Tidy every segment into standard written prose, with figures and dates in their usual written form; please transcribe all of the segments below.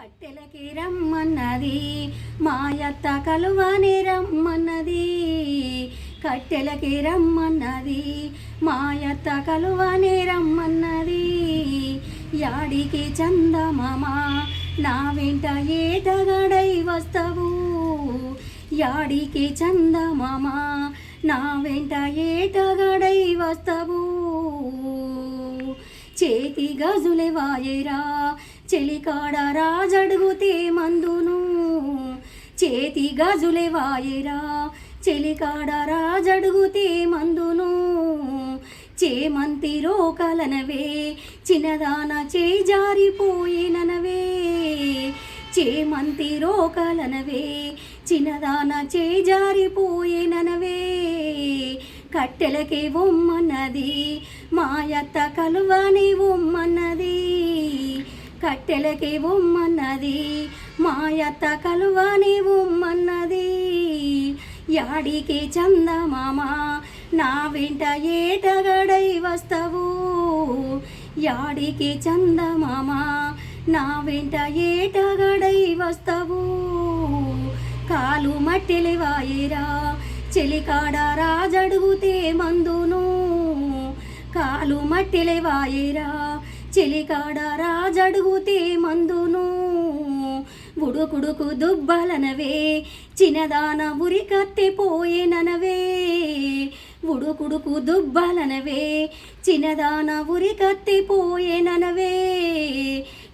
కట్టెలకి రమ్మన్నది మాయత్త కలువని రమ్మన్నది. కట్టెలకి రమ్మన్నది మాయత్త కలువని రమ్మన్నది. యాడికి చందమామ నా వెంట ఏటగడై వస్తావు. యాడికి చందమామ నా వెంట ఏటగడై వస్తావు. చేతి గజులే వాయేరా చెలికాడ రాజడుగుతే మందును. చేతి గజులే వాయేరా చెలికాడ రాజడుగుతే మందును. చేమంతి రోకలనవే చిన్నదాన చేజారిపోయేననవే. చేమంతి రోకలనవే చిన్నదాన చేజారిపోయేననవే. కట్టెలకే ఒమ్మన్నది మాయత్త కలువని ఒమ్మన్నది. కట్టెలకే ఒమ్మన్నది మాయత్త కలువని ఒమ్మన్నది. యాడికి చందమామ నా వెంట ఏటగడై వస్తావు. యాడికి చందమామ నా వెంట ఏటగడై వస్తావు. కాలు మట్టెలి వాయేరా చెలికాడ రాజడుగుతే మందును. కాలు మట్టెలి వాయేరా చెలికాడ రాజడుగుతే మందును. ఉడుకుడుకు దుబ్బలనవే చిన్నదాన ఉరికత్తిపోయేననవే. ఉడుకుడుకు దుబ్బలనవే చిన్నదాన ఉరికత్తిపోయేననవే.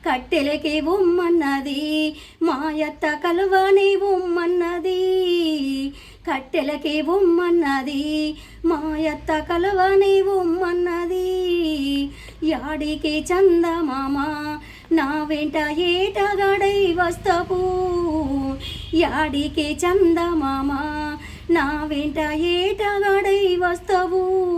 కట్టెలకే ఒమ్మన్నది మాయత్త కలువని ఒమ్మన్నది. కట్టెలకే ఒమ్మన్నది మాయత్త కలువని ఒమ్మన్నది. యాడికి చందమామ నా వెంట ఏటగడై వస్తావు. యాడికి చందమామ నా వెంట ఏటగడై వస్తావు.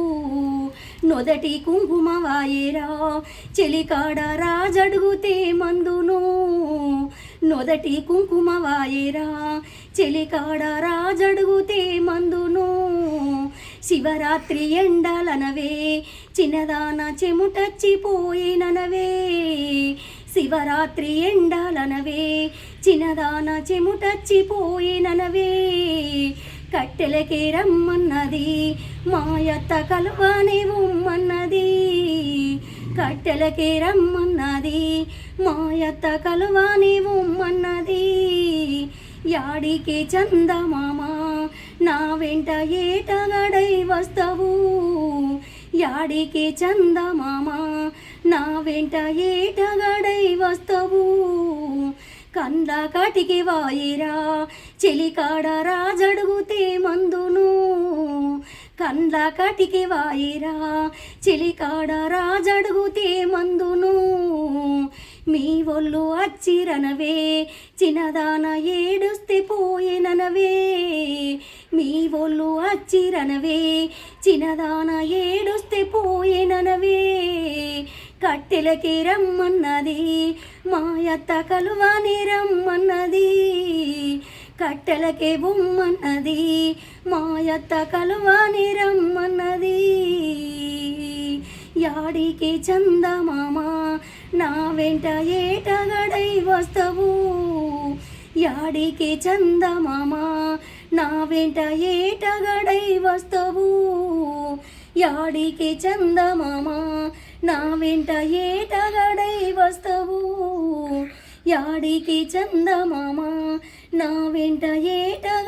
నొదటి కుంకుమ వాయేరా చెలికాడ రాజడుగుతే మందును. నొదటి కుంకుమ వాయేరా చెలికాడ రాజడుగుతే మందును. శివరాత్రి ఎండలనవే చిన్నదాన చెముటచ్చిపోయేననవే. శివరాత్రి ఎండలనవే చిన్నదాన చెముటచ్చిపోయేననవే. కట్టెలకే రమ్మన్నది మాయత్త కలువని ఒమ్మన్నది. కట్టెలకే రమ్మన్నది మాయత్త కలువని ఒమ్మన్నది. యాడికి చందమామ నా వెంట ఏటగడై వస్తావు. యాడికి చందమామ నా వెంట ఏటగడై వస్తావు. కండ్ల కాటికి వాయేరా చెలికాడ రాజడుగుతే మందును. కండ్ల కాటికి వాయేరా చెలికాడ రాజడుగుతే మందును. మీ ఒళ్ళు అచ్చిరనవే చిన్నదాన ఏడుస్తే పోయేననవే. మీ ఒళ్ళు అచ్చిరనవే చిన్నదాన ఏడుస్తే పోయేననవే. కట్టెలకి రమ్మన్నది మాయత్త కలువని రమ్మన్నది. కట్టెలకే బొమ్మన్నది మాయత్త కలువని రమ్మన్నది. యాడికి చందమామ నా వెంట ఏటగడై వస్తావు. యాడికి చందమామ నా వెంట ఏటగడై వస్తావు. యాడికి చందమామ నా వెంట ఏటగడై వస్తావు. యాడికి చందమామ నా వెంట ఏట